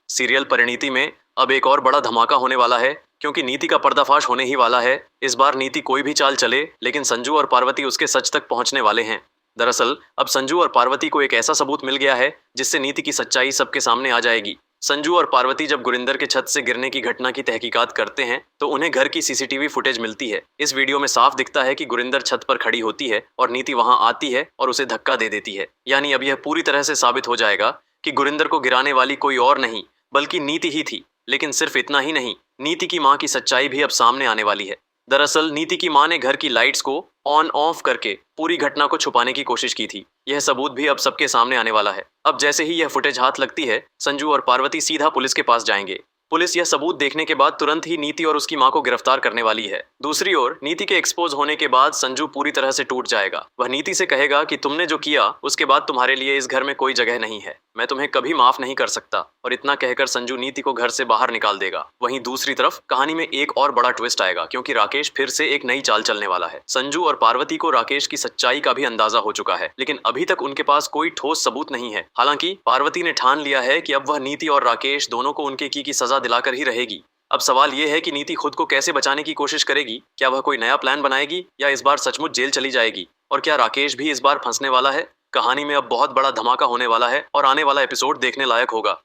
Serial Parineeti में अब एक और बड़ा धमाका होने वाला है, क्योंकि नीति का पर्दाफाश होने ही वाला है। इस बार नीति कोई भी चाल चले, लेकिन संजू और पार्वती उसके सच तक पहुंचने वाले हैं। दरअसल अब संजू और पार्वती को एक ऐसा सबूत मिल गया है जिससे नीति की सच्चाई सबके सामने आ जाएगी। संजू और पार्वती जब गुरिंदर के छत से गिरने की घटना की तहकीकात करते हैं तो उन्हें घर की सीसीटीवी फुटेज मिलती है। इस वीडियो में साफ दिखता है कि गुरिंदर छत पर खड़ी होती है और नीति वहां आती है और उसे धक्का दे देती है। यानी अब यह पूरी तरह से साबित हो जाएगा कि गुरिंदर को गिराने वाली कोई और नहीं बल्कि नीति ही थी। लेकिन सिर्फ इतना ही नहीं, नीति की मां की सच्चाई भी अब सामने आने वाली है। दरअसल नीति की मां ने घर की लाइट्स को ऑन ऑफ करके पूरी घटना को छुपाने की कोशिश की थी। यह सबूत भी अब सबके सामने आने वाला है। अब जैसे ही यह फुटेज हाथ लगती है, संजू और पार्वती सीधा पुलिस के पास जाएंगे। पुलिस यह सबूत देखने के बाद तुरंत ही नीति और उसकी मां को गिरफ्तार करने वाली है। दूसरी ओर नीति के एक्सपोज होने के बाद संजू पूरी तरह से टूट जाएगा। वह नीति से कहेगा कि तुमने जो किया उसके बाद तुम्हारे लिए इस घर में कोई जगह नहीं है, मैं तुम्हें कभी माफ नहीं कर सकता। और इतना कहकर संजू नीति को घर से बाहर निकाल देगा। वहीं दूसरी तरफ कहानी में एक और बड़ा ट्विस्ट आएगा, क्योंकि राकेश फिर से एक नई चाल चलने वाला है। संजू और पार्वती को राकेश की सच्चाई का भी अंदाजा हो चुका है, लेकिन अभी तक उनके पास कोई ठोस सबूत नहीं है। हालांकि पार्वती ने ठान लिया है कि अब वह नीति और राकेश दोनों को उनके की सजा दिलाकर ही रहेगी। अब सवाल यह है कि नीति खुद को कैसे बचाने की कोशिश करेगी। क्या वह कोई नया प्लान बनाएगी या इस बार सचमुच जेल चली जाएगी? और क्या राकेश भी इस बार फंसने वाला है? कहानी में अब बहुत बड़ा धमाका होने वाला है और आने वाला एपिसोड देखने लायक होगा।